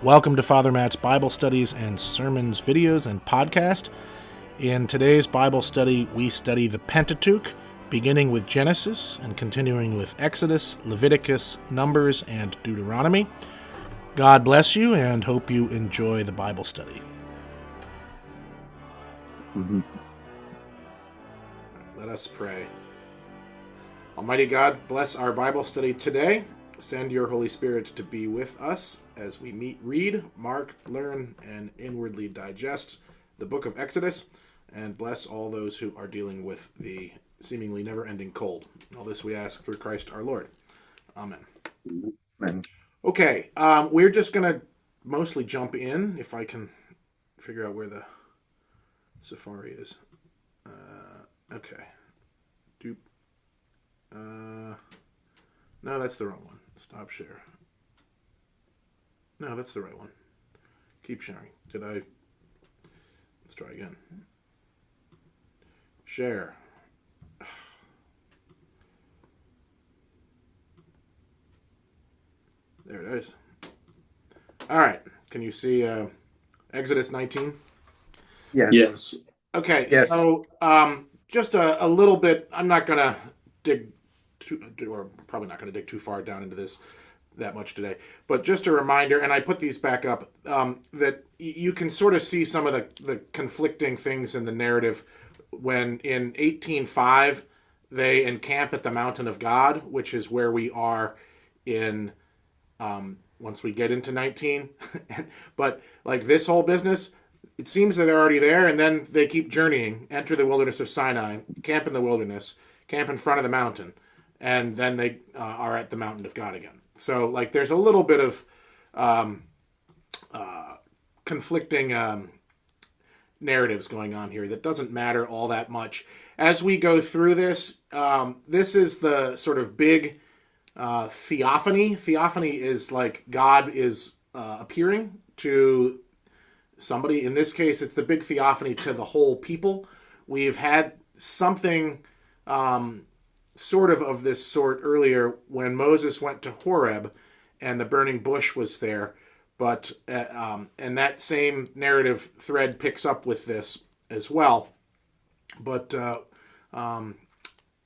Welcome to Father Matt's Bible Studies and Sermons videos and podcast. In today's Bible study, we study the Pentateuch, beginning with Genesis and continuing with Exodus, Leviticus, Numbers, and Deuteronomy. God bless you and hope you enjoy the Bible study. Let us pray. Almighty God, bless our Bible study today. Send your Holy Spirit to be with us as we read, mark, learn, and inwardly digest the book of Exodus, and bless all those who are dealing with the seemingly never-ending cold. All this we ask through Christ our Lord. Amen. Amen. Okay, we're just going to mostly jump in, if I can figure out where the Safari is. Okay. No, that's the wrong one. Stop share. No, that's the right one. Keep sharing. Let's try again. Share. There it is. All right. Can you see Exodus 19? Yes. Okay. Yes. So just a little bit. I'm not going to probably not going to dig too far down into this that much today. But just a reminder, and I put these back up, that you can sort of see some of the conflicting things in the narrative when in 18:5 they encamp at the mountain of God, which is where we are in once we get into 19. But like this whole business, it seems that they're already there, and then they keep journeying, enter the wilderness of Sinai, camp in the wilderness, camp in front of the mountain, and then they are at the mountain of God again. So, like, there's a little bit of conflicting narratives going on here that doesn't matter all that much. As we go through this, this is the sort of big theophany. Theophany is like God is appearing to somebody. In this case, it's the big theophany to the whole people. We've had something sort of this sort earlier when Moses went to Horeb and the burning bush was there. But and that same narrative thread picks up with this as well. But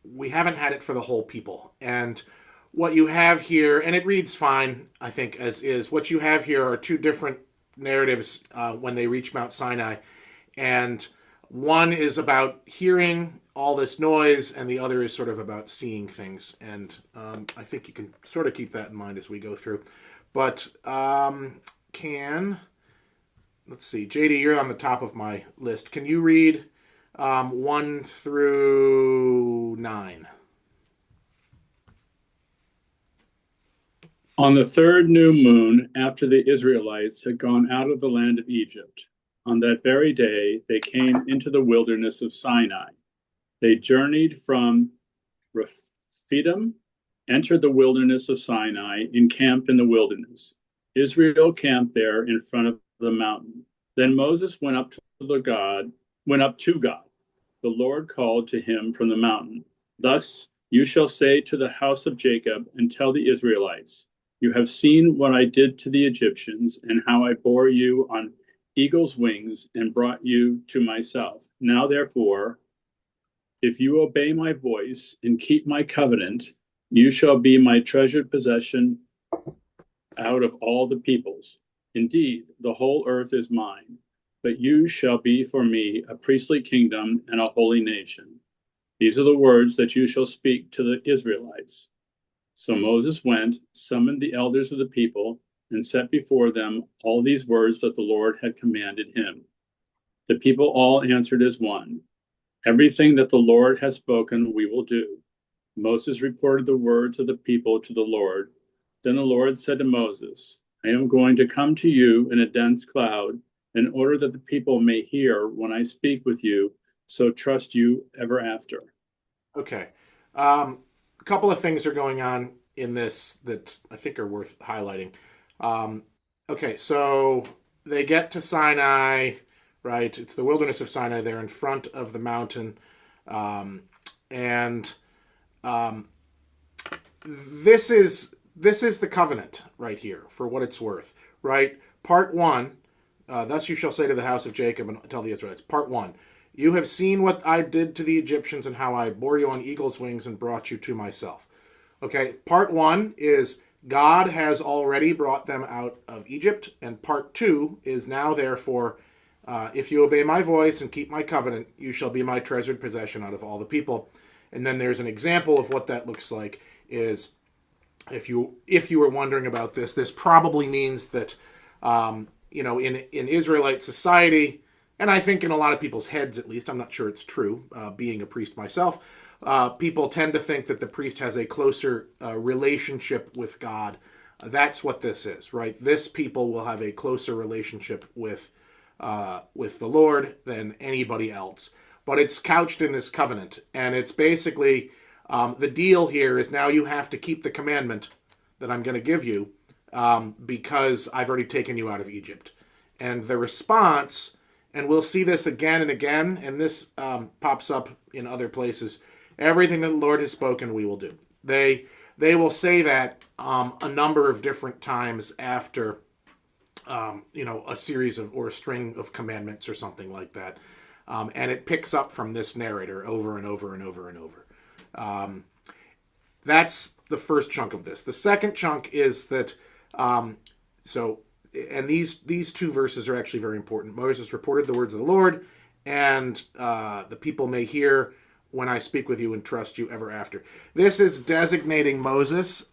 we haven't had it for the whole people. And what you have here, and it reads fine, I think, as is, what you have here are two different narratives when they reach Mount Sinai. And one is about hearing all this noise, and the other is sort of about seeing things. And I think you can sort of keep that in mind as we go through. But let's see, JD, you're on the top of my list. Can you read 1 through 9? On the third new moon, after the Israelites had gone out of the land of Egypt, on that very day they came into the wilderness of Sinai. They journeyed from Rephidim, entered the wilderness of Sinai, and camped in the wilderness. Israel camped there in front of the mountain. Then Moses went up to God. The Lord called to him from the mountain. Thus you shall say to the house of Jacob and tell the Israelites, you have seen what I did to the Egyptians and how I bore you on eagle's wings and brought you to myself. Now, therefore, if you obey my voice and keep my covenant, you shall be my treasured possession out of all the peoples. Indeed, the whole earth is mine, but you shall be for me a priestly kingdom and a holy nation. These are the words that you shall speak to the Israelites. So Moses went, summoned the elders of the people, and set before them all these words that the Lord had commanded him. The people all answered as one, everything that the Lord has spoken we will do. Moses reported the words of the people to the Lord. Then the Lord said to Moses, I am going to come to you in a dense cloud, in order that the people may hear when I speak with you, so trust you ever after. Okay. A couple of things are going on in this that I think are worth highlighting. Okay, so they get to Sinai, right? It's the wilderness of Sinai. They're in front of the mountain. And this is this is the covenant right here, for what it's worth, right? Part one, thus you shall say to the house of Jacob and tell the Israelites. Part one, you have seen what I did to the Egyptians and how I bore you on eagle's wings and brought you to myself. Okay, part one is God has already brought them out of Egypt, and part two is now, therefore, if you obey my voice and keep my covenant, you shall be my treasured possession out of all the people. And then there's an example of what that looks like. Is if you were wondering about this, this probably means that in Israelite society, and I think in a lot of people's heads at least, I'm not sure it's true, being a priest myself, people tend to think that the priest has a closer relationship with God. That's what this is, right? This people will have a closer relationship with the Lord than anybody else. But it's couched in this covenant, and it's basically the deal here is now you have to keep the commandment that I'm going to give you because I've already taken you out of Egypt. And the response, and we'll see this again and again, and this pops up in other places, everything that the Lord has spoken, we will do. They will say that a number of different times after a series of or a string of commandments or something like that. And it picks up from this narrator over and over and over and over. That's the first chunk of this. The second chunk is that, and these two verses are actually very important. Moses reported the words of the Lord, and the people may hear when I speak with you and trust you ever after. This is designating Moses.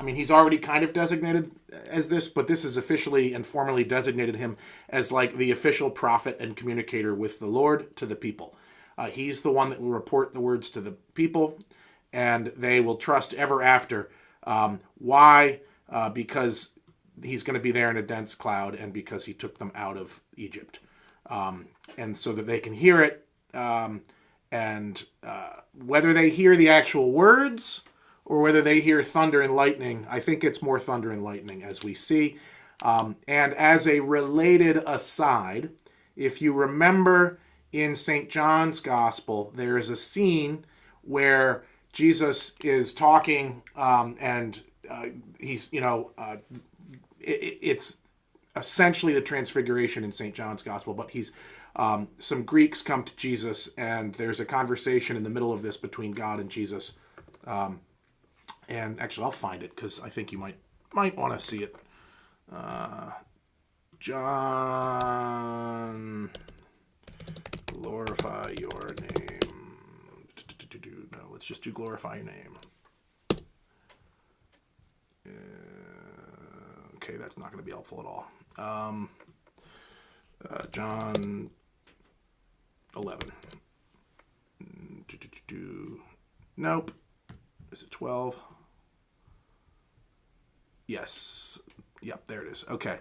He's already kind of designated as this, but this is officially and formally designated him as like the official prophet and communicator with the Lord to the people. He's the one that will report the words to the people, and they will trust ever after. Why? Because he's going to be there in a dense cloud, and because he took them out of Egypt. And so that they can hear it, and whether they hear the actual words or whether they hear thunder and lightning, I think it's more thunder and lightning, as we see. And as a related aside, if you remember in St. John's Gospel, there is a scene where Jesus is talking, and he's, it's essentially the Transfiguration in St. John's Gospel, but some Greeks come to Jesus, and there's a conversation in the middle of this between God and Jesus. And actually, I'll find it because I think you might want to see it. John, glorify your name. No, let's just do glorify your name. Okay, that's not going to be helpful at all. John 11. Nope. Is it 12? Yes. Yep, there it is. Okay.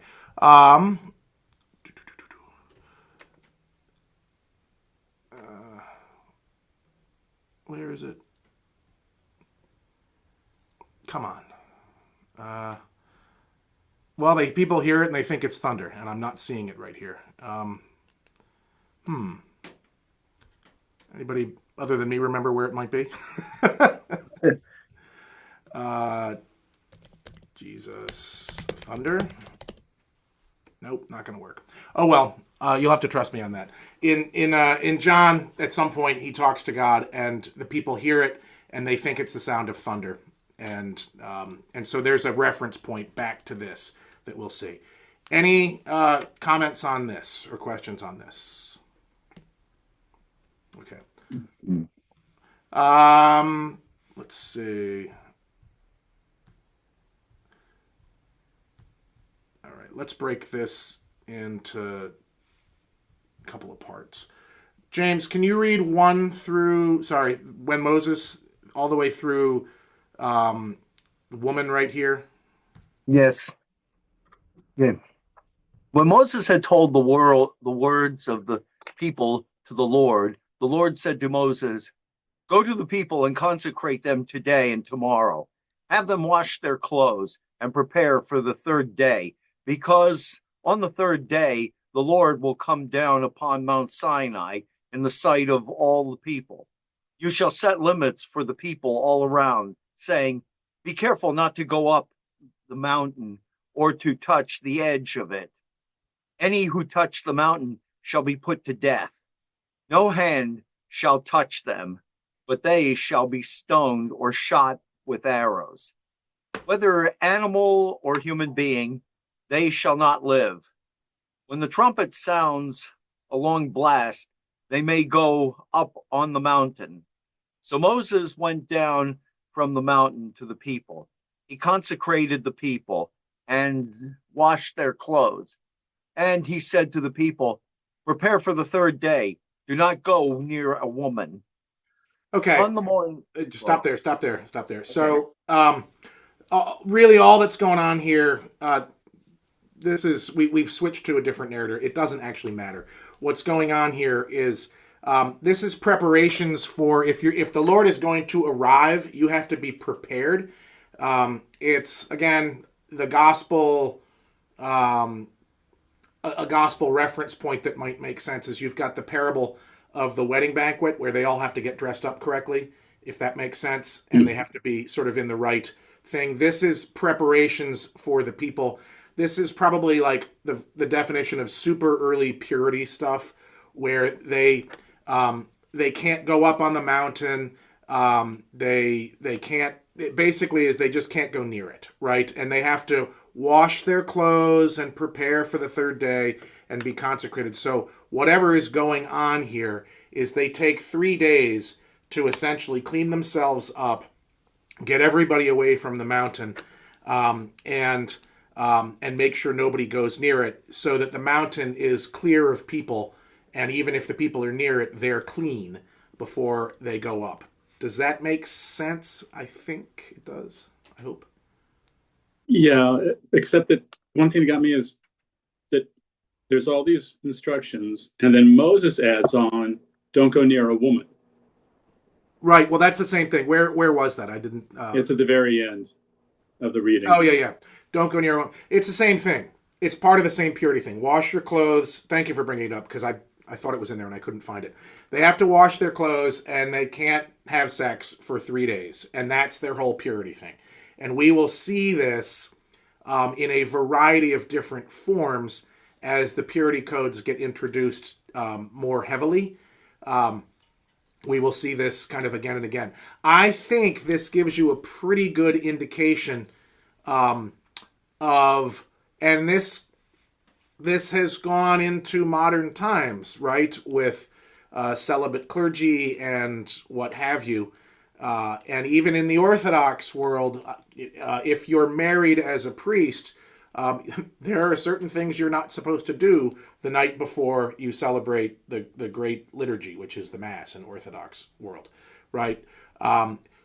Where is it? Come on. Well, people hear it and they think it's thunder, and I'm not seeing it right here. Anybody other than me remember where it might be? Jesus, thunder. Nope, not going to work. Oh well, you'll have to trust me on that. In John, at some point, he talks to God, and the people hear it, and they think it's the sound of thunder, and so there's a reference point back to this that we'll see. Any comments on this or questions on this? Okay. Let's see. All right, let's break this into a couple of parts. James, can you read when Moses, all the way through the woman right here? Yes. Yeah. When Moses had told the words of the people to the Lord said to Moses, "Go to the people and consecrate them today and tomorrow. Have them wash their clothes and prepare for the third day, because on the third day the Lord will come down upon Mount Sinai in the sight of all the people. You shall set limits for the people all around, saying, Be careful not to go up the mountain or to touch the edge of it. Any who touch the mountain shall be put to death. No hand shall touch them, but they shall be stoned or shot with arrows. Whether animal or human being, they shall not live. When the trumpet sounds a long blast, they may go up on the mountain. So Moses went down from the mountain to the people. He consecrated the people and washed their clothes. And he said to the people, prepare for the third day. Do not go near a woman. Okay. On the morning. Stop there. Okay. So, really, all that's going on here, this is we've switched to a different narrator. It doesn't actually matter. What's going on here is this is preparations for if the Lord is going to arrive, you have to be prepared. It's again the gospel. A gospel reference point that might make sense is you've got the parable of the wedding banquet where they all have to get dressed up correctly, if that makes sense, and they have to be sort of in the right thing. This is preparations for the people. This is probably like the definition of super early purity stuff where they can't go up on the mountain. They can't. It basically is they just can't go near it, right? And they have to wash their clothes and prepare for the third day and be consecrated. So whatever is going on here is they take 3 days to essentially clean themselves up, get everybody away from the mountain, and make sure nobody goes near it, so that the mountain is clear of people, and even if the people are near it, they're clean before they go up. Does that make sense? I think it does. I hope. Yeah, except that one thing that got me is that there's all these instructions, and then Moses adds on, don't go near a woman. Right. Well, that's the same thing. Where was that? I didn't. It's at the very end of the reading. Oh, yeah. Don't go near a woman. It's the same thing. It's part of the same purity thing. Wash your clothes. Thank you for bringing it up, because I thought it was in there and I couldn't find it. They have to wash their clothes and they can't have sex for 3 days. And that's their whole purity thing. And we will see this in a variety of different forms as the purity codes get introduced more heavily. We will see this kind of again and again. I think this gives you a pretty good indication of, and this has gone into modern times, right, with celibate clergy and what have you. And even in the Orthodox world, if you're married as a priest, there are certain things you're not supposed to do the night before you celebrate the great liturgy, which is the Mass in Orthodox world, right?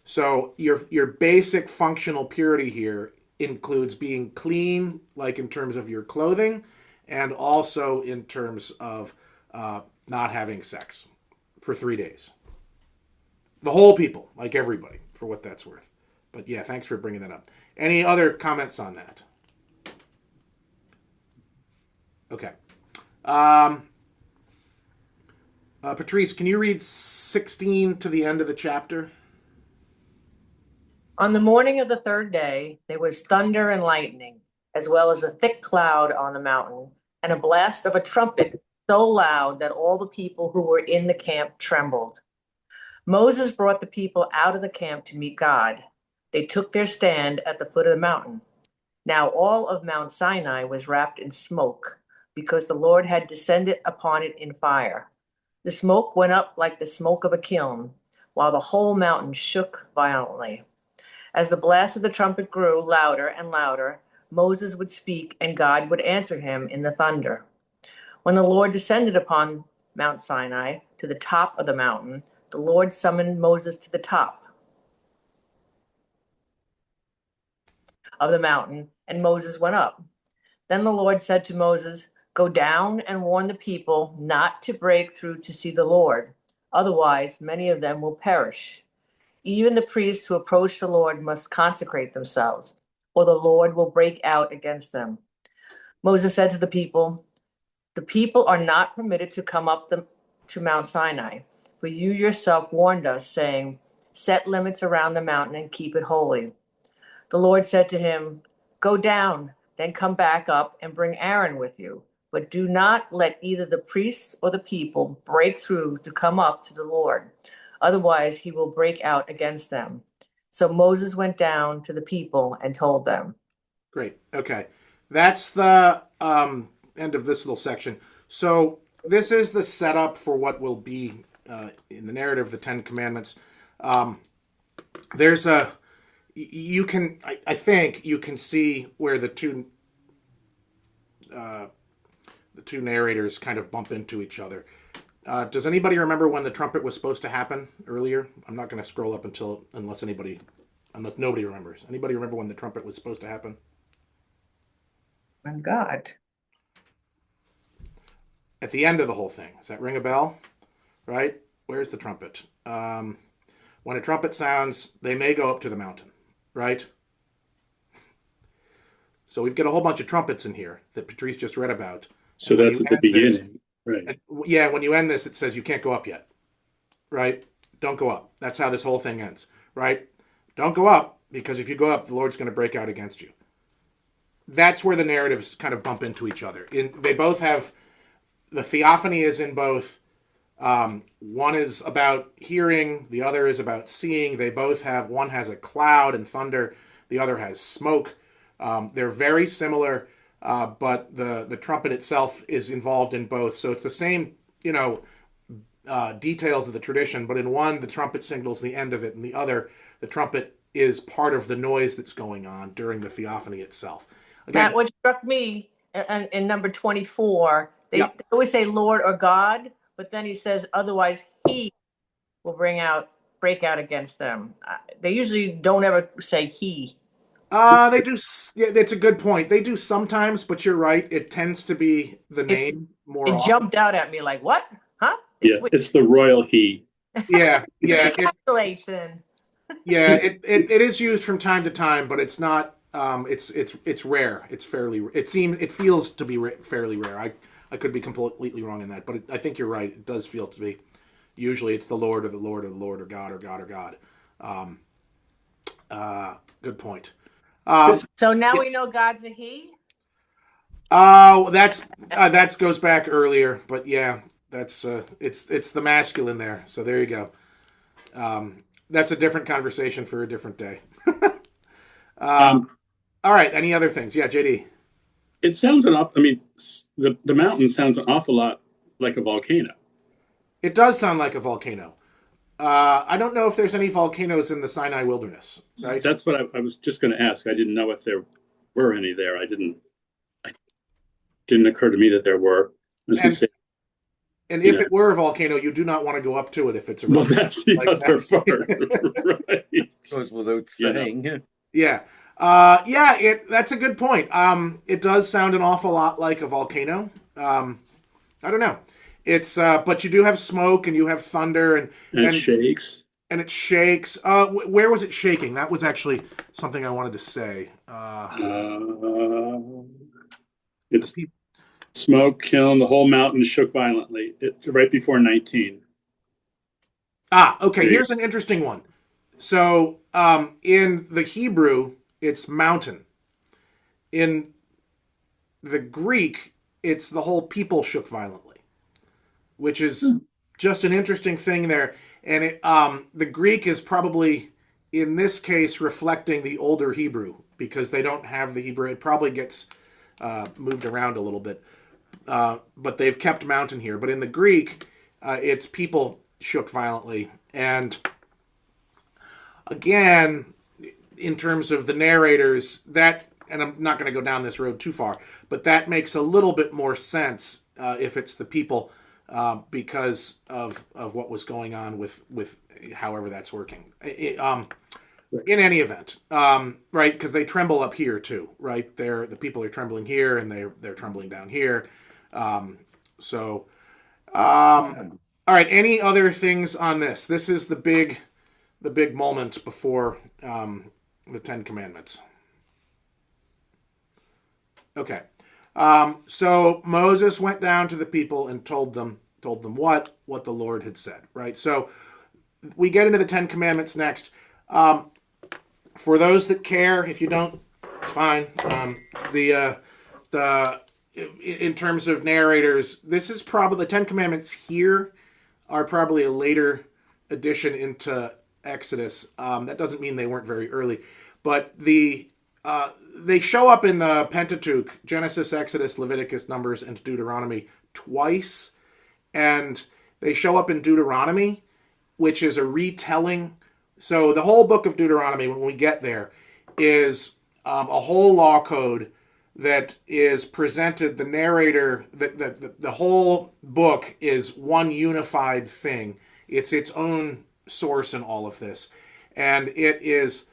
So your basic functional purity here includes being clean, like in terms of your clothing, and also in terms of not having sex for 3 days. The whole people, like everybody, for what that's worth. But yeah, thanks for bringing that up. Any other comments on that? Okay. Patrice, can you read 16 to the end of the chapter? On the morning of the third day, there was thunder and lightning, as well as a thick cloud on the mountain, and a blast of a trumpet so loud that all the people who were in the camp trembled. Moses brought the people out of the camp to meet God. They took their stand at the foot of the mountain. Now all of Mount Sinai was wrapped in smoke, because the Lord had descended upon it in fire. The smoke went up like the smoke of a kiln, while the whole mountain shook violently. As the blast of the trumpet grew louder and louder, Moses would speak and God would answer him in the thunder. When the Lord descended upon Mount Sinai to the top of the mountain, the Lord summoned Moses to the top of the mountain, and Moses went up. Then the Lord said to Moses, "Go down and warn the people not to break through to see the Lord. Otherwise, many of them will perish. Even the priests who approach the Lord must consecrate themselves, or the Lord will break out against them." Moses said to the people are not permitted to come up to Mount Sinai, for you yourself warned us, saying, "Set limits around the mountain and keep it holy." The Lord said to him, "Go down, then come back up and bring Aaron with you. But do not let either the priests or the people break through to come up to the Lord. Otherwise, he will break out against them." So Moses went down to the people and told them. Great. Okay. That's the end of this little section. So this is the setup for what will be in the narrative of the Ten Commandments. There's a you can I think you can see where the two narrators kind of bump into each other. Does anybody remember when the trumpet was supposed to happen earlier? I'm not going to scroll up unless nobody remembers. Anybody remember when the trumpet was supposed to happen? My God. At the end of the whole thing. Does that ring a bell? Right? Where's the trumpet? When a trumpet sounds, they may go up to the mountain. Right? So we've got a whole bunch of trumpets in here that Patrice just read about. So that's at the beginning. Right. Yeah, when you end this, it says you can't go up yet. Right? Don't go up. That's how this whole thing ends. Right? Don't go up, because if you go up, the Lord's going to break out against you. That's where the narratives kind of bump into each other. They both have, the theophany is in both. One is about hearing, the other is about seeing. They both have, one has a cloud and thunder, the other has smoke. They're very similar, but the trumpet itself is involved in both. So it's the same, details of the tradition, but in one, the trumpet signals the end of it, and the other, the trumpet is part of the noise that's going on during the theophany itself. Again, Matt, what struck me in number 24, they Yeah. always say Lord or God, but then he says, otherwise he will break out against them. They usually don't ever say he. They do. Yeah, that's a good point. They do sometimes, but you're right. It tends to be the name more It often. jumped out at me like, what? Huh? Yeah, it's the royal he. Yeah. Congratulations. It is used from time to time, but it's not. It's rare. It's fairly. It feels to be fairly rare. I could be completely wrong in that, but I think you're right. It does feel to be. Usually, it's the Lord or the Lord or the Lord or God or God or God. Good point. So now we know God's a he? That goes back earlier, but yeah, that's it's the masculine there. So there you go. That's a different conversation for a different day. All right. Any other things? Yeah, JD. It sounds the mountain sounds an awful lot like a volcano. It does sound like a volcano. I don't know if there's any volcanoes in the Sinai wilderness, right? That's what I was just going to ask. I didn't know if there were any there. It didn't occur to me that there were. And if it were a volcano, you do not want to go up to it if it's a. Well, that's the other part, right? Goes without saying. Yeah. That's a good point. It does sound an awful lot like a volcano. I don't know. It's but you do have smoke and you have thunder and it shakes. And it shakes. Where was it shaking? That was actually something I wanted to say. It's smoke, kiln, the whole mountain shook violently. It's right before 19. Okay. Here's an interesting one. So, in the Hebrew, it's mountain. In the Greek, it's the whole people shook violently, which is just an interesting thing there. And the Greek is probably, in this case, reflecting the older Hebrew because they don't have the Hebrew. It probably gets moved around a little bit. But they've kept mountain here. But in the Greek, it's people shook violently. And again, in terms of the narrators, and I'm not going to go down this road too far, but that makes a little bit more sense if it's the people because of what was going on with however that's working. In any event, right? Because they tremble up here too, right? The people are trembling here and they're trembling down here. All right. Any other things on this? This is the big moment before the Ten Commandments. Okay. So Moses went down to the people and told them what the Lord had said, right? So we get into the Ten Commandments next. For those that care, if you don't, it's fine. In terms of narrators, this is probably the Ten Commandments here are probably a later addition into Exodus. That doesn't mean they weren't very early, but they show up in the Pentateuch, Genesis, Exodus, Leviticus, Numbers, and Deuteronomy twice, and they show up in Deuteronomy, which is a retelling. So the whole book of Deuteronomy, when we get there, is a whole law code that is presented. The narrator, the whole book is one unified thing. It's its own source in all of this, and it is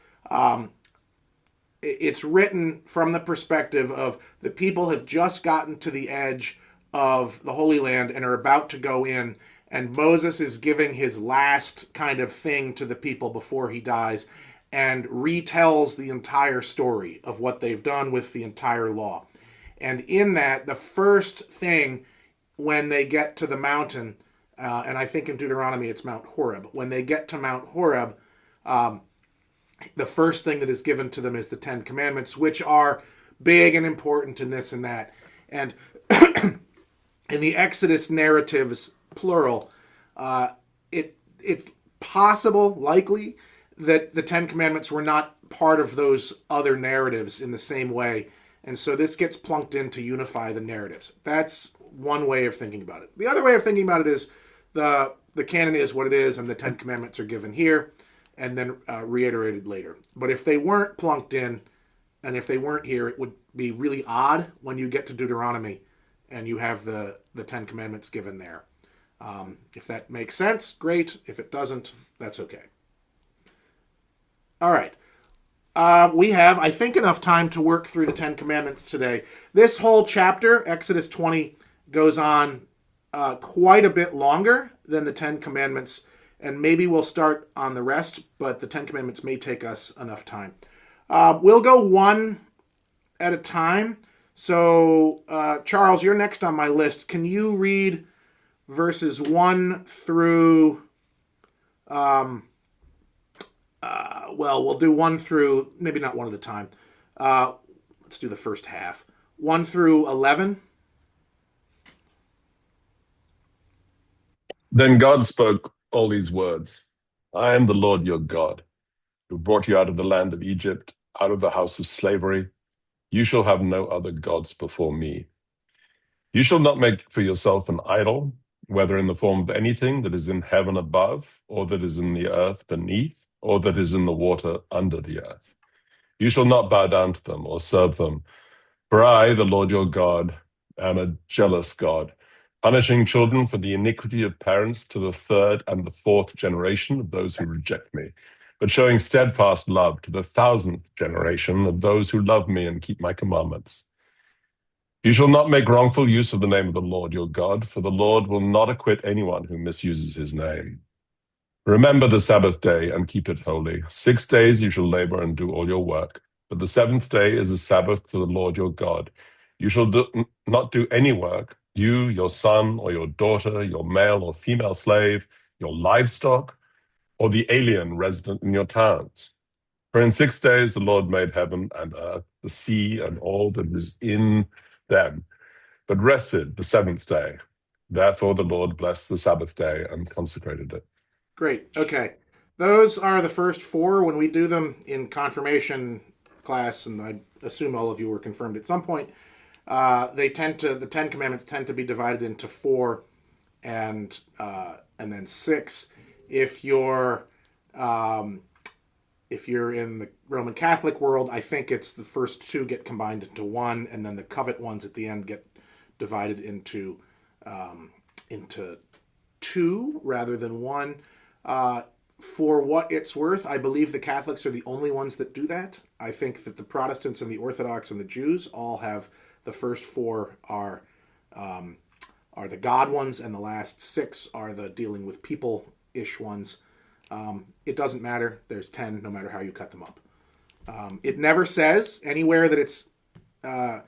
it's written from the perspective of the people have just gotten to the edge of the Holy Land and are about to go in, and Moses is giving his last kind of thing to the people before he dies, and retells the entire story of what they've done with the entire law. And in that, the first thing when they get to the mountain, and I think in Deuteronomy it's Mount Horeb, when they get to Mount Horeb, the first thing that is given to them is the Ten Commandments, which are big and important in this and that. And in the Exodus narratives, plural, it's possible, likely, that the Ten Commandments were not part of those other narratives in the same way. And so this gets plunked in to unify the narratives. That's one way of thinking about it. The other way of thinking about it is the canon is what it is, and the Ten Commandments are given here and then reiterated later. But if they weren't plunked in, and if they weren't here, it would be really odd when you get to Deuteronomy and you have the Ten Commandments given there. If that makes sense, great. If it doesn't, that's okay. All right. We have, I think, enough time to work through the Ten Commandments today. This whole chapter, Exodus 20, goes on quite a bit longer than the Ten Commandments, and maybe we'll start on the rest, but the Ten Commandments may take us enough time. We'll go one at a time. So, Charles, you're next on my list. Can you read verses 1 through... we'll do 1 through, maybe not one at a time. Let's do the first half. 1 through 11. Then God spoke all these words. I am the Lord your God, who brought you out of the land of Egypt, out of the house of slavery. You shall have no other gods before me. You shall not make for yourself an idol, whether in the form of anything that is in heaven above, or that is in the earth beneath, or that is in the water under the earth. You shall not bow down to them or serve them. For I, the Lord your God, am a jealous God, punishing children for the iniquity of parents to the 3rd and the 4th generation of those who reject me, but showing steadfast love to the 1,000th generation of those who love me and keep my commandments. You shall not make wrongful use of the name of the Lord your God, for the Lord will not acquit anyone who misuses his name. Remember the Sabbath day and keep it holy. 6 days you shall labor and do all your work, but the 7th day is a Sabbath to the Lord your God. You shall not do any work, you, your son or your daughter, your male or female slave, your livestock, or the alien resident in your towns. For in 6 days the Lord made heaven and earth, the sea, and all that is in them, but rested the 7th day. Therefore the Lord blessed the Sabbath day and consecrated it. Great. Okay. Those are the first 4 when we do them in confirmation class, and I assume all of you were confirmed at some point. The Ten Commandments tend to be divided into 4 and then 6. If you're in the Roman Catholic world, I think it's the first 2 get combined into 1, and then the covet ones at the end get divided into 2 rather than 1. For what it's worth, I believe the Catholics are the only ones that do that. I think that the Protestants and the Orthodox and the Jews all have the first 4 are the God ones, and the last 6 are the dealing with people-ish ones. It doesn't matter. There's 10, no matter how you cut them up. It never says anywhere that it's... I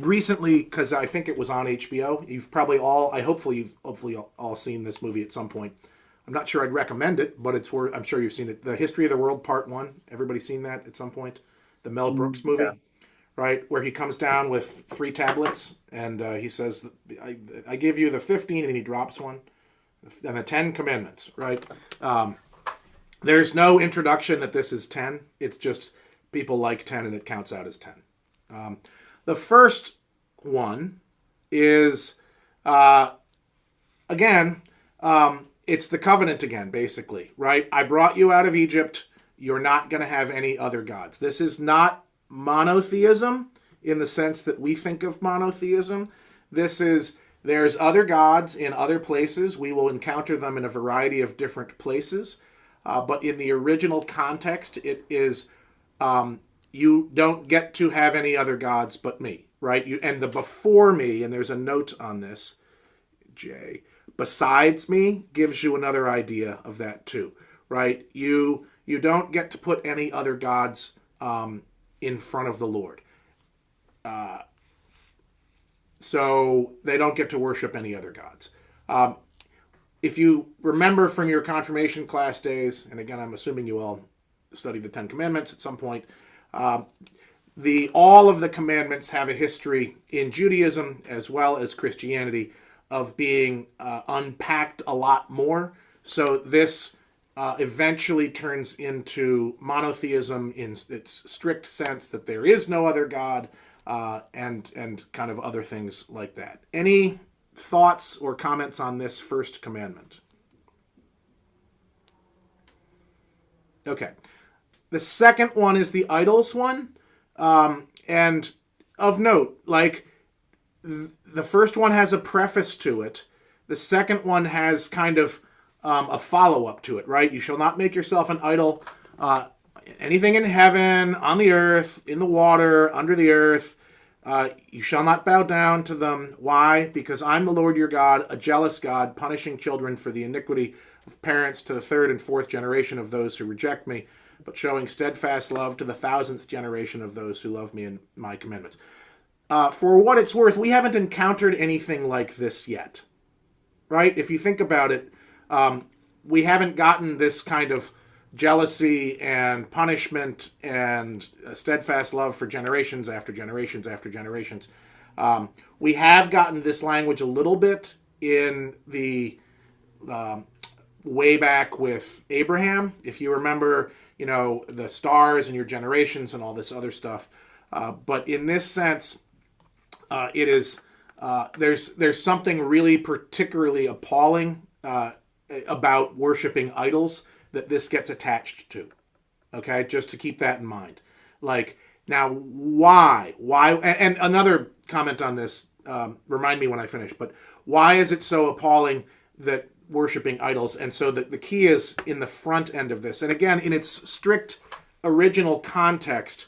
recently, because I think it was on HBO, you've probably all... hopefully you've all seen this movie at some point. I'm not sure I'd recommend it, but it's worth. I'm sure you've seen it. The History of the World Part 1. Everybody seen that at some point? The Mel Brooks movie, Yeah. right? Where he comes down with 3 tablets and he says, I give you the 15, and he drops one. And the 10 commandments, right? There's no introduction that this is 10. It's just people like 10 and it counts out as 10. The first one is, again, it's the covenant again, basically, right? I brought you out of Egypt. You're not going to have any other gods. This is not monotheism in the sense that we think of monotheism. This is, there's other gods in other places. We will encounter them in a variety of different places. But in the original context, it is, you don't get to have any other gods but me, right? And the before me, and there's a note on this, J, besides me gives you another idea of that too, right? You don't get to put any other gods in front of the Lord. So they don't get to worship any other gods. If you remember from your confirmation class days, and again, I'm assuming you all studied the 10 Commandments at some point, all of the commandments have a history in Judaism as well as Christianity of being unpacked a lot more. So this eventually turns into monotheism in its strict sense that there is no other God, and kind of other things like that. Any thoughts or comments on this first commandment? Okay. The second one is the idols one. And of note, like, the first one has a preface to it. The second one has kind of a follow-up to it, right? You shall not make yourself an idol. Anything in heaven, on the earth, in the water, under the earth, you shall not bow down to them. Why? Because I'm the Lord your God, a jealous God, punishing children for the iniquity of parents to the 3rd and 4th generation of those who reject me, but showing steadfast love to the 1,000th generation of those who love me and my commandments. For what it's worth, we haven't encountered anything like this yet, right? If you think about it, we haven't gotten this kind of jealousy and punishment and steadfast love for generations after generations after generations. We have gotten this language a little bit in the way back with Abraham. If you remember, the stars and your generations and all this other stuff. But in this sense, it is there's something really particularly appalling about worshiping idols that this gets attached to. Okay, just to keep that in mind. Like, now, why? And another comment on this, remind me when I finish, but why is it so appalling that worshiping idols? And so the key is in the front end of this. And again, in its strict original context,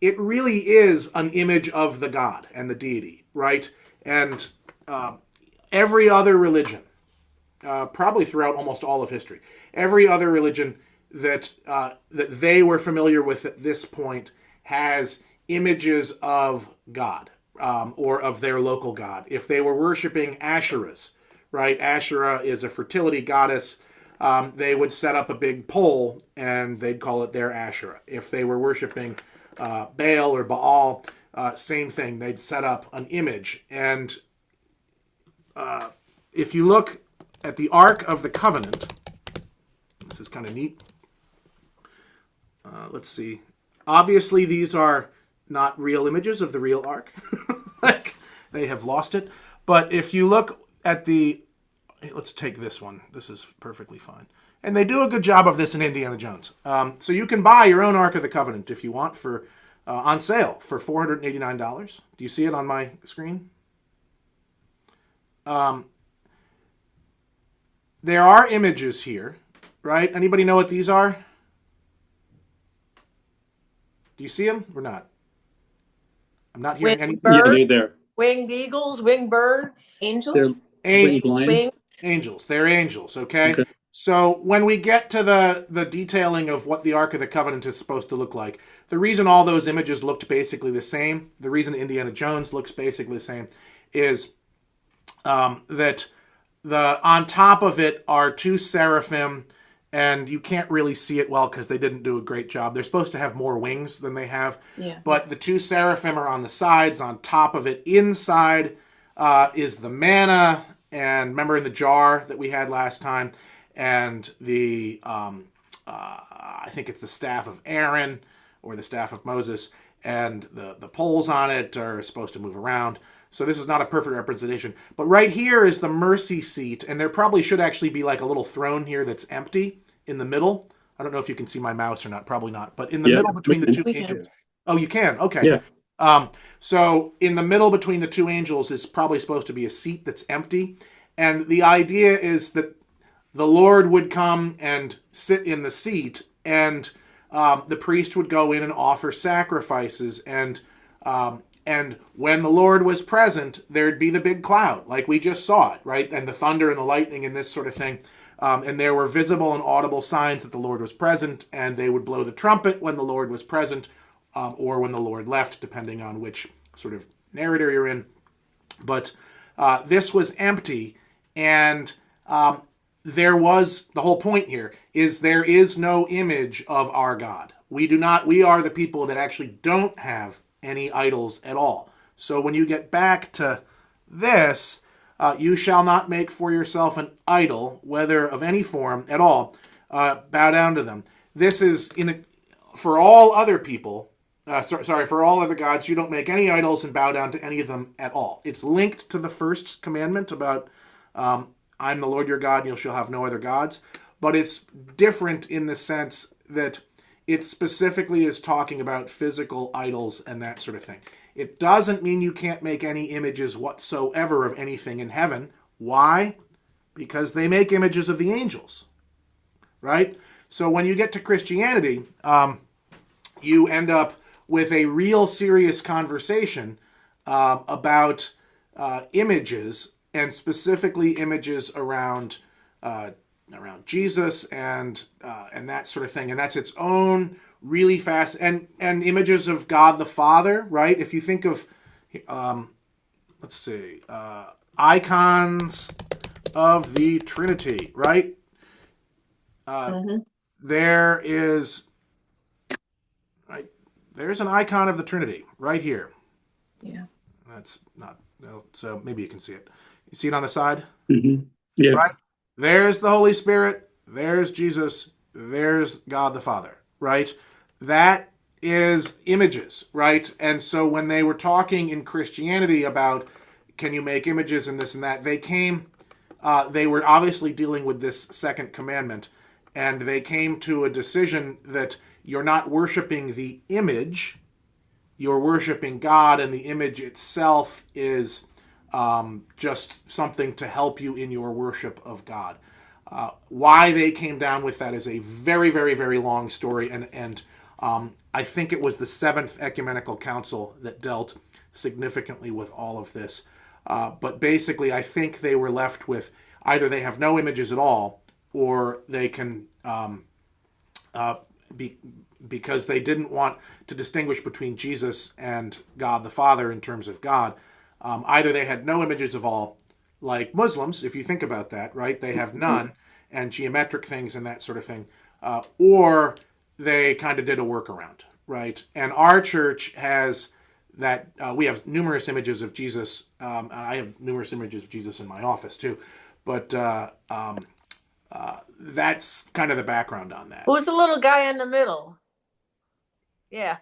it really is an image of the God and the deity, right? And every other religion, probably throughout almost all of history, every other religion that they were familiar with at this point has images of God, or of their local god. If they were worshiping Asherahs, right? Asherah is a fertility goddess. They would set up a big pole and they'd call it their Asherah. If they were worshiping Baal or Baal, same thing. They'd set up an image. And if you look at the Ark of the Covenant, this is kind of neat. Let's see. Obviously, these are not real images of the real Ark. Like, they have lost it. But if you look at let's take this one. This is perfectly fine. And they do a good job of this in Indiana Jones. So you can buy your own Ark of the Covenant if you want for on sale for $489. Do you see it on my screen? There are images here, right? Anybody know what these are? Do you see them or not? I'm not hearing anything. Yeah, Bird? they're there. Winged eagles, winged birds, angels, They're Angels. winged lions. winged. Angels. They're angels, okay? Okay. So when we get to the detailing of what the Ark of the Covenant is supposed to look like, the reason all those images looked basically the same, the reason Indiana Jones looks basically the same, is that on top of it are two seraphim, and you can't really see it well because they didn't do a great job. They're supposed to have more wings than they have. Yeah. But the two seraphim are on the sides. On top of it, inside is the manna, and remember in the jar that we had last time, and the I think it's the staff of Aaron or the staff of Moses, and the poles on it are supposed to move around. So this is not a perfect representation. But right here is the mercy seat, and there probably should actually be like a little throne here that's empty in the middle. I don't know if you can see my mouse or not. Probably not. But in the Yeah, middle between the two we can. angels. Oh, you can? Okay. Yeah. So in the middle between the two angels is probably supposed to be a seat that's empty. And the idea is that the Lord would come and sit in the seat, and the priest would go in and offer sacrifices. And when the Lord was present, there'd be the big cloud, like we just saw it, right? And the thunder and the lightning and this sort of thing. And there were visible and audible signs that the Lord was present, and they would blow the trumpet when the Lord was present, or when the Lord left, depending on which sort of narrative you're in. But this was empty, and there was, the whole point here is there is no image of our God. We are the people that actually don't have any idols at all. So when you get back to this, you shall not make for yourself an idol, whether of any form at all, bow down to them. This is for all other people, for all other gods, you don't make any idols and bow down to any of them at all. It's linked to the first commandment about I'm the Lord your God, and you shall have no other gods. But it's different in the sense that it specifically is talking about physical idols and that sort of thing. It doesn't mean you can't make any images whatsoever of anything in heaven. Why? Because they make images of the angels, right? So when you get to Christianity, you end up with a real serious conversation about images, and specifically images around Jesus and that sort of thing. And that's its own really fast, and images of God the Father, right? If you think of, let's see, icons of the Trinity, right? There is, right, there's an icon of the Trinity right here. Yeah. That's not, no, so maybe you can see it. You see it on the side? Mm-hmm. Yeah. Right? There's the Holy Spirit. There's Jesus. There's God the Father, right? That is images, right? And so when they were talking in Christianity about can you make images and this and that, they were obviously dealing with this second commandment, and they came to a decision that you're not worshiping the image, you're worshiping God, and the image itself is just something to help you in your worship of God. Why they came down with that is a very, very, very long story, and I think it was the Seventh Ecumenical Council that dealt significantly with all of this. But basically, I think they were left with either they have no images at all, or they can, because they didn't want to distinguish between Jesus and God the Father in terms of God. Either they had no images of all, like Muslims, if you think about that, right? They have none, and geometric things and that sort of thing. Or they kind of did a workaround, right? And our church has that, we have numerous images of Jesus. I have numerous images of Jesus in my office too. But that's kind of the background on that. Who's the little guy in the middle? Yeah.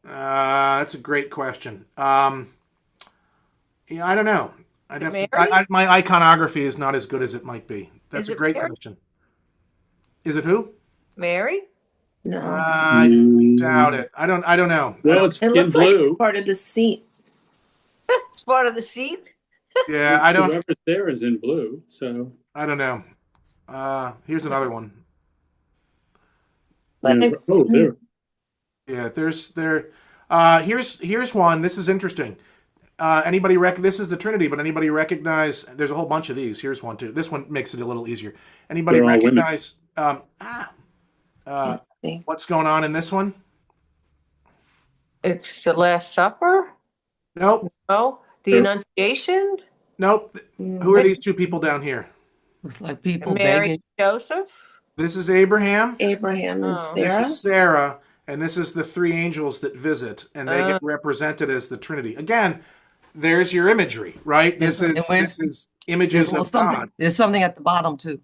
That's a great question. Yeah, I don't know. I'd have to. Mary? My iconography is not as good as it might be. That's Is a it great Mary? question. Is it who? Mary? No. I doubt it. I don't know. Well, it's It in looks like blue. part of the seat. It's part of the seat. Yeah, I don't. Whoever's there is in blue. So I don't know. Here's another one. yeah. Oh, there. Yeah, here's one. This is interesting. This is the Trinity, but anybody recognize? There's a whole bunch of these. Here's one too. This one makes it a little easier. Anybody They're all women. recognize? What's going on in this one? It's the Last Supper? Nope. No. The Sure. Annunciation? Nope. Who are these two people down here? Looks like people Mary, begging. Joseph? This is Abraham. Abraham and Oh. This Sarah. is Sarah, and this is the three angels that visit, and they Uh. get represented as the Trinity. Again, there's your imagery, right? This And is images There's of something. God. There's something at the bottom too.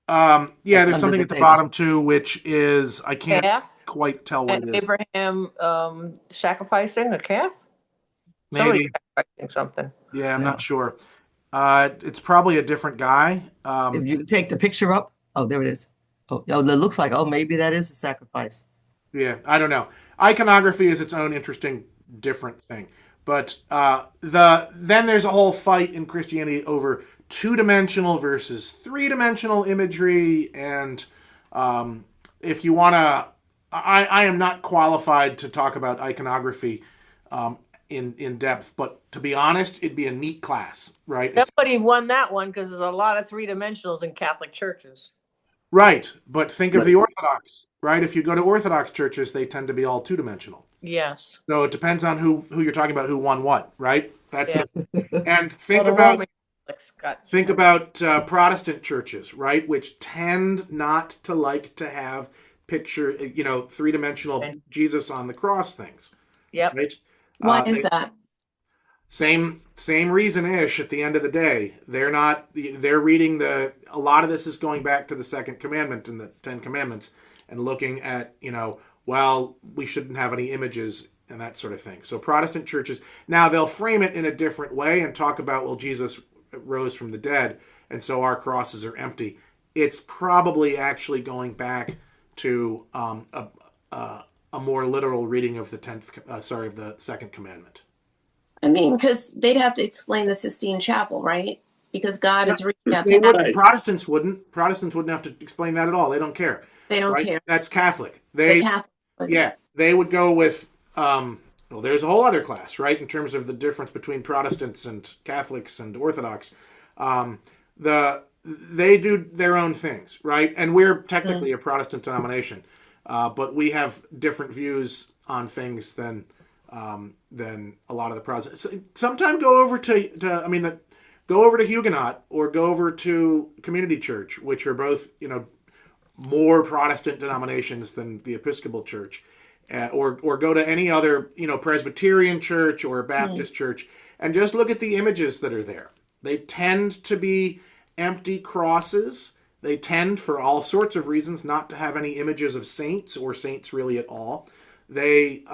Yeah, there's Under something the at the table. bottom too, which is I can't Calf? quite tell what And it is. Abraham sacrificing a calf? Somebody Maybe. sacrificing something. Yeah, I'm No. not sure. It's probably a different guy. If you take the picture up, oh, there it is. Oh, it looks like, oh, maybe that is a sacrifice. Yeah, I don't know. Iconography is its own interesting, different thing. But then there's a whole fight in Christianity over two-dimensional versus three-dimensional imagery, and if you want to, I am not qualified to talk about iconography in depth, but to be honest, it'd be a neat class, right? Somebody won that one because there's a lot of three-dimensionals in Catholic churches. Right, but think of the Orthodox, right? If you go to Orthodox churches, they tend to be all two-dimensional. Yes. So it depends on who you're talking about, who won what, right? That's Yeah. it. And think Well, the about Roman Catholics got- think about Protestant churches, right, which tend not to like to have three-dimensional Jesus on the cross things, Yep. right? Why is that? Same reason-ish at the end of the day. They're reading a lot of this is going back to the second commandment and the 10 commandments and looking at, well, we shouldn't have any images and that sort of thing. So Protestant churches, now they'll frame it in a different way and talk about, well, Jesus rose from the dead, and so our crosses are empty. It's probably actually going back to a more literal reading of the second commandment. I mean, because they'd have to explain the Sistine Chapel, right? Because God is reaching out They to would, Right. Protestants wouldn't have to explain that at all. They don't care. They don't Right? care. That's Catholic. The Catholic. They would go with well, there's a whole other class, right, in terms of the difference between Protestants and Catholics and Orthodox. They do their own things, right? And we're technically a Protestant denomination, but we have different views on things than a lot of the Protestants. So sometime go over to Huguenot or go over to Community Church, which are both more Protestant denominations than the Episcopal Church, or go to any other Presbyterian church or Baptist church, and just look at the images that are there. They tend to be empty crosses. They tend, for all sorts of reasons, not to have any images of saints or saints really at all. They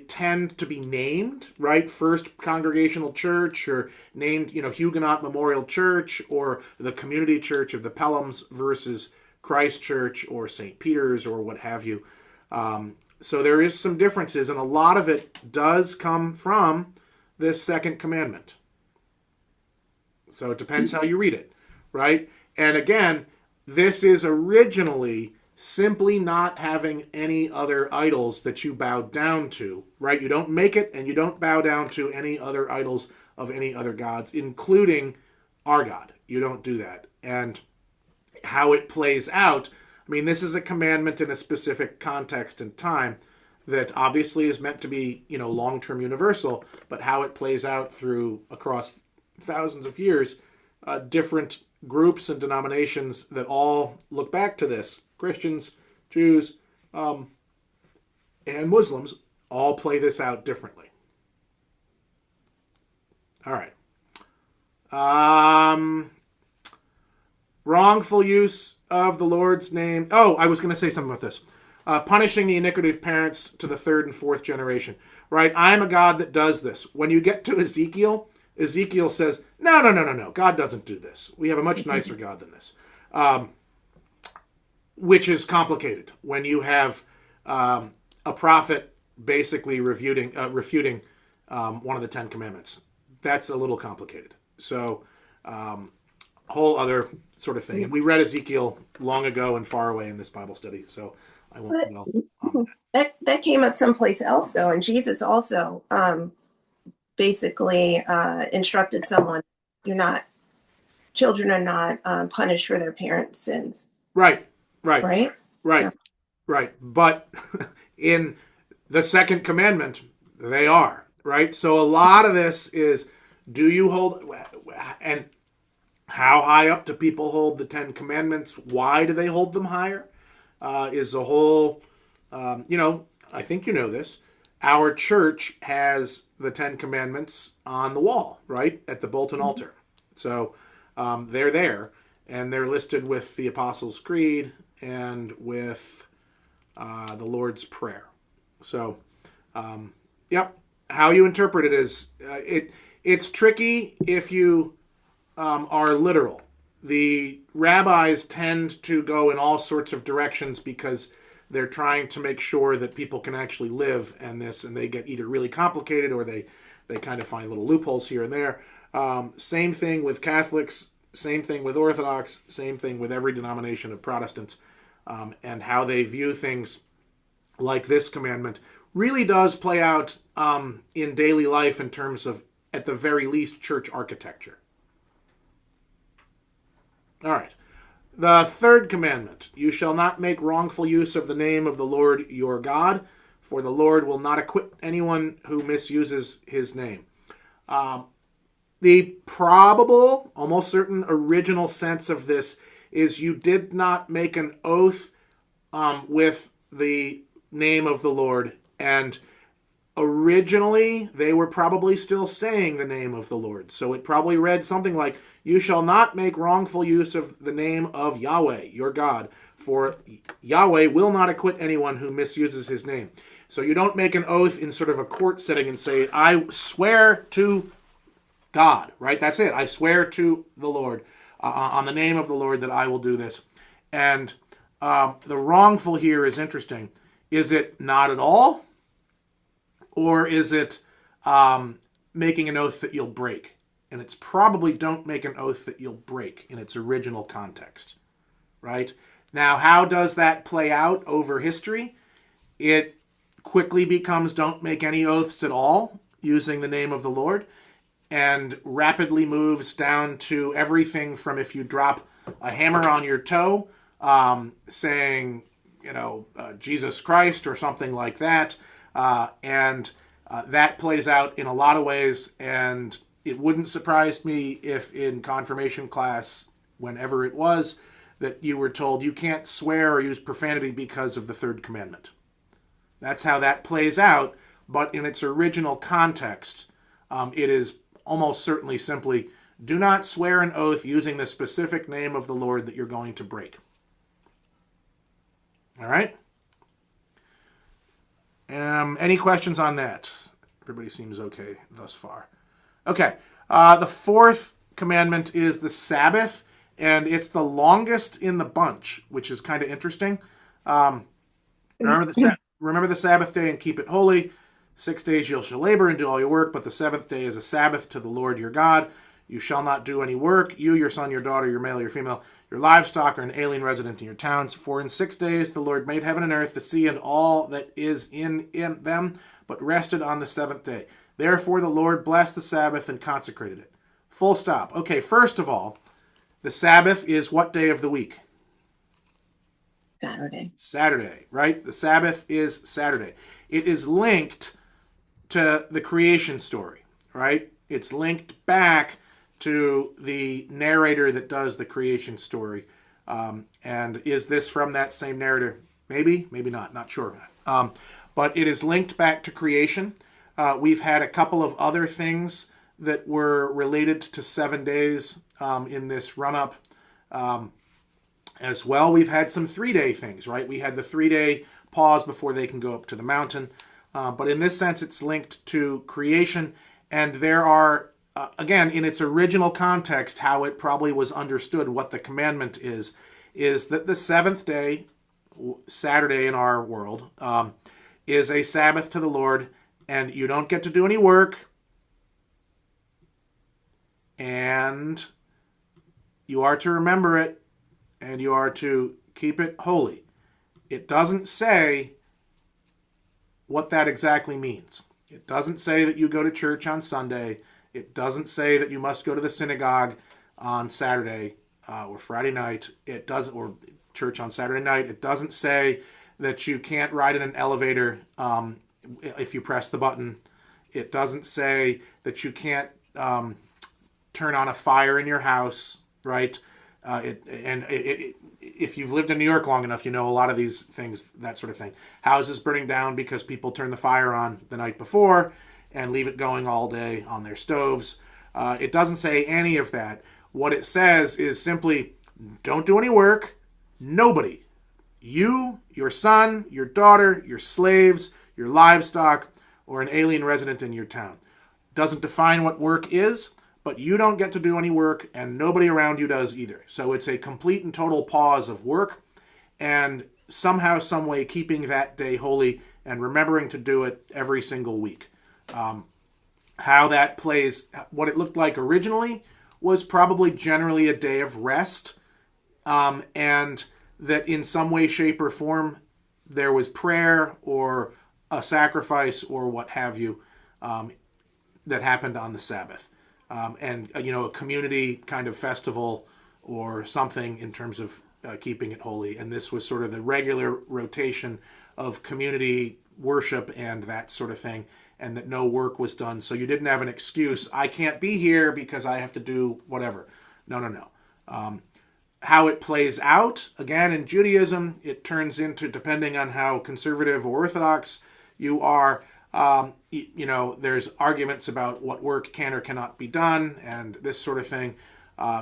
tend to be named, right? First Congregational Church, or named, Huguenot Memorial Church, or the Community Church of the Pelhams versus Christ Church or St. Peter's or what have you. So there is some differences, and a lot of it does come from this second commandment. So it depends how you read it, right? And again, this is originally simply not having any other idols that you bow down to, right? You don't make it, and you don't bow down to any other idols of any other gods, including our God. You don't do that. And how it plays out, I mean, this is a commandment in a specific context and time that obviously is meant to be, long-term universal, but how it plays out across thousands of years, different groups and denominations that all look back to this, Christians, Jews, and Muslims, all play this out differently. All right. Wrongful use of the Lord's name. Oh, I was going to say something about this. Punishing the iniquity of parents to the third and fourth generation. Right? I am a God that does this. When you get to Ezekiel says, no. God doesn't do this. We have a much nicer God than this. Which is complicated when you have a prophet basically refuting one of the 10 commandments. That's a little complicated. So, whole other sort of thing. And we read Ezekiel long ago and far away in this Bible study, so I won't dwell on that. That came up someplace else, though, and Jesus also basically instructed someone, children are not punished for their parents' sins. Right. Right? Yeah. Right. But in the second commandment, they are, right? So a lot of this is Do you hold, and how high up do people hold the Ten Commandments? Why do they hold them higher? Is a whole, I think you know this. Our church has the Ten Commandments on the wall, right, at the Bolton altar. So they're there, and they're listed with the Apostles' Creed and with the Lord's Prayer. So, yep, how you interpret it is it's tricky if you are literal. The rabbis tend to go in all sorts of directions because they're trying to make sure that people can actually live in this, and they get either really complicated or they kind of find little loopholes here and there. Same thing with Catholics, same thing with Orthodox, same thing with every denomination of Protestants, and how they view things like this commandment really does play out in daily life in terms of, at the very least, church architecture. All right. The third commandment, you shall not make wrongful use of the name of the Lord your God, for the Lord will not acquit anyone who misuses his name. The probable, almost certain original sense of this is you did not make an oath with the name of the Lord, and originally they were probably still saying the name of the Lord. So it probably read something like, you shall not make wrongful use of the name of Yahweh, your God, for Yahweh will not acquit anyone who misuses his name. So you don't make an oath in sort of a court setting and say, I swear to God, right? That's it. I swear to the Lord, on the name of the Lord, that I will do this. And the wrongful here is interesting. Is it not at all? Or is it making an oath that you'll break? And it's probably don't make an oath that you'll break in its original context, right? Now, how does that play out over history? It quickly becomes don't make any oaths at all using the name of the Lord, and rapidly moves down to everything from if you drop a hammer on your toe, saying, Jesus Christ or something like that. And that plays out in a lot of ways, and it wouldn't surprise me if in confirmation class, whenever it was, that you were told you can't swear or use profanity because of the third commandment. That's how that plays out, but in its original context, it is almost certainly simply, do not swear an oath using the specific name of the Lord that you're going to break. All right? Any questions on that? Everybody seems okay thus far. Okay. The fourth commandment is the Sabbath, and it's the longest in the bunch, which is kind of interesting. Remember the Sabbath day and keep it holy. 6 days you shall labor and do all your work, but the seventh day is a Sabbath to the Lord your God. You shall not do any work, you, your son, your daughter, your male, your female, your livestock, or an alien resident in your towns. For in 6 days the Lord made heaven and earth, the sea, and all that is in them, but rested on the seventh day. Therefore the Lord blessed the Sabbath and consecrated it. Full stop. Okay, first of all, the Sabbath is what day of the week? Saturday. Saturday, right? The Sabbath is Saturday. It is linked to the creation story, right? It's linked back to the narrator that does the creation story. And is this from that same narrator? Maybe, maybe not sure. But it is linked back to creation. We've had a couple of other things that were related to 7 days in this run-up as well. We've had some 3-day things, right? We had the 3-day pause before they can go up to the mountain. But in this sense, it's linked to creation. And there are, again, in its original context, how it probably was understood, what the commandment is that the seventh day, Saturday in our world, is a Sabbath to the Lord, and you don't get to do any work, and you are to remember it, and you are to keep it holy. It doesn't say what that exactly means. It doesn't say that you go to church on Sunday. It doesn't say that you must go to the synagogue on Saturday or Friday night. It doesn't, or church on Saturday night. It doesn't say that you can't ride in an elevator if you press the button. It doesn't say that you can't turn on a fire in your house, right? If you've lived in New York long enough, you know a lot of these things, that sort of thing. Houses burning down because people turn the fire on the night before and leave it going all day on their stoves. It doesn't say any of that. What it says is simply, don't do any work. Nobody. You, your son, your daughter, your slaves, your livestock, or an alien resident in your town. Doesn't define what work is, but you don't get to do any work, and nobody around you does either. So it's a complete and total pause of work, and somehow, some way, keeping that day holy and remembering to do it every single week. How that plays, what it looked like originally was probably generally a day of rest, and that in some way, shape, or form, there was prayer or a sacrifice or what have you that happened on the Sabbath. And, a community kind of festival or something in terms of keeping it holy. And this was sort of the regular rotation of community worship and that sort of thing, and that no work was done. So you didn't have an excuse, I can't be here because I have to do whatever. No. How it plays out, again, in Judaism, it turns into, depending on how conservative or orthodox you are, there's arguments about what work can or cannot be done and this sort of thing.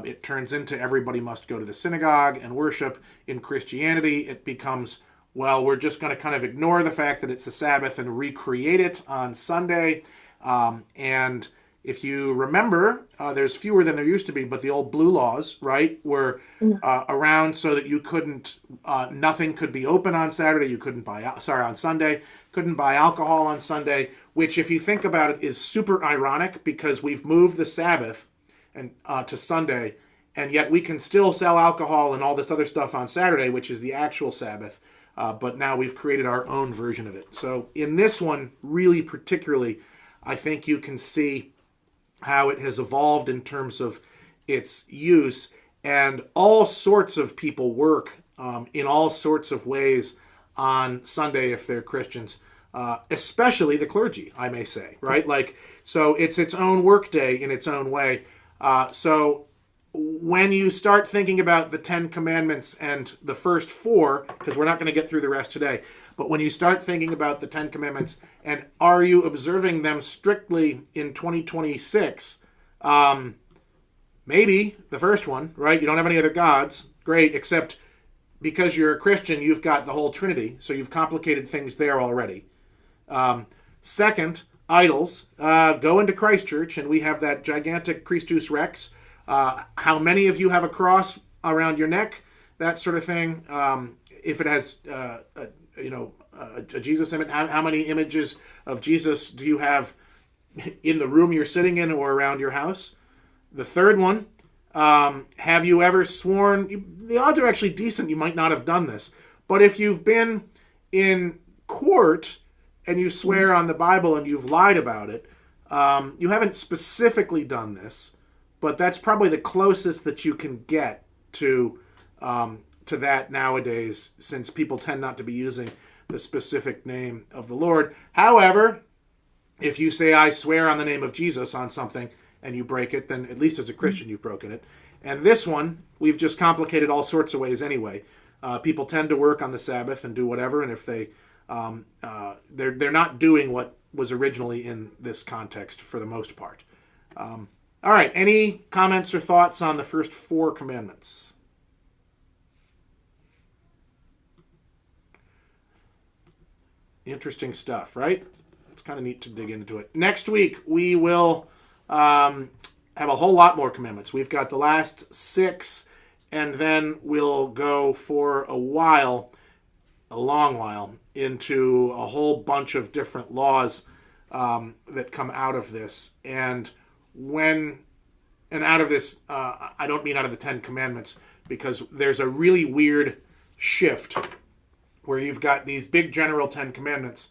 It turns into everybody must go to the synagogue and worship. In Christianity, it becomes, well, we're just going to kind of ignore the fact that it's the Sabbath and recreate it on Sunday. And if you remember, there's fewer than there used to be, but the old blue laws, right, were around so that you couldn't, nothing could be open on Saturday. You couldn't on Sunday, couldn't buy alcohol on Sunday, which if you think about it is super ironic because we've moved the Sabbath and to Sunday, and yet we can still sell alcohol and all this other stuff on Saturday, which is the actual Sabbath. But now we've created our own version of it. So in this one, really particularly, I think you can see how it has evolved in terms of its use, and all sorts of people work in all sorts of ways on Sunday if they're Christians, especially the clergy, I may say, right? So it's its own work day in its own way. So when you start thinking about the 10 Commandments and the first 4, because we're not going to get through the rest today, but when you start thinking about the 10 Commandments and are you observing them strictly in 2026, maybe the first one, right? You don't have any other gods. Great, except because you're a Christian, you've got the whole Trinity, so you've complicated things there already. Second, idols. Go into Christchurch, and we have that gigantic Christus Rex. How many of you have a cross around your neck? That sort of thing. If it has, a Jesus image, how many images of Jesus do you have in the room you're sitting in or around your house? The third one, have you ever sworn? The odds are actually decent you might not have done this. But if you've been in court and you swear on the Bible and you've lied about it, you haven't specifically done this, but that's probably the closest that you can get to that nowadays, since people tend not to be using the specific name of the Lord. However, if you say, I swear on the name of Jesus on something, and you break it, then at least as a Christian you've broken it. And this one, we've just complicated all sorts of ways anyway. People tend to work on the Sabbath and do whatever, and if they're not doing what was originally in this context for the most part. All right, any comments or thoughts on the first 4 commandments? Interesting stuff, right? It's kind of neat to dig into it. Next week, we will have a whole lot more commandments. We've got the last 6, and then we'll go for a long while, into a whole bunch of different laws that come out of this. And out of this, I don't mean out of the 10 Commandments, because there's a really weird shift where you've got these big general 10 Commandments,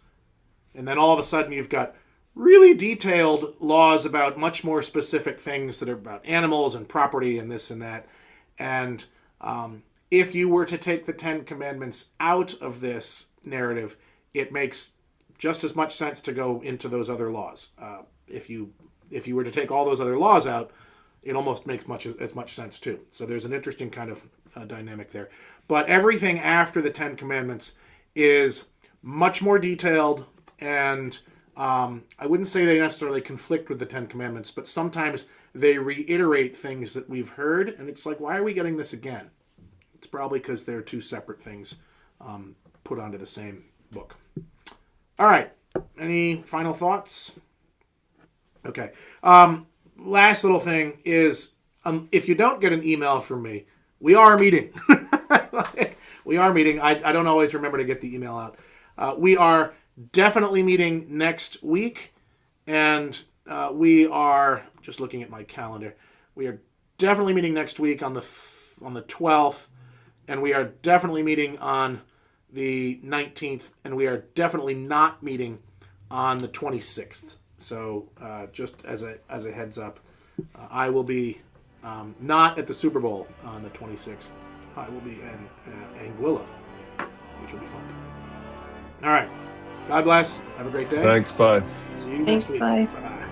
and then all of a sudden you've got really detailed laws about much more specific things that are about animals and property and this and that. And if you were to take the 10 Commandments out of this narrative, it makes just as much sense to go into those other laws. If you if you were to take all those other laws out, it almost makes as much sense too. So there's an interesting kind of dynamic there. But everything after the Ten Commandments is much more detailed, and I wouldn't say they necessarily conflict with the Ten Commandments, but sometimes they reiterate things that we've heard, and it's like, why are we getting this again? It's probably because they're two separate things put onto the same book. All right. Any final thoughts? Okay. Last little thing is, if you don't get an email from me, we are meeting. We are meeting. I don't always remember to get the email out. We are definitely meeting next week, and we are just looking at my calendar. We are definitely meeting next week on the 12th, and we are definitely meeting on the 19th, and we are definitely not meeting on the 26th. So just as a heads up, I will be not at the Super Bowl on the 26th. I will be in Anguilla, which will be fun. All right. God bless. Have a great day. Thanks. Bye. See you Thanks, next week. bye. Bye-bye.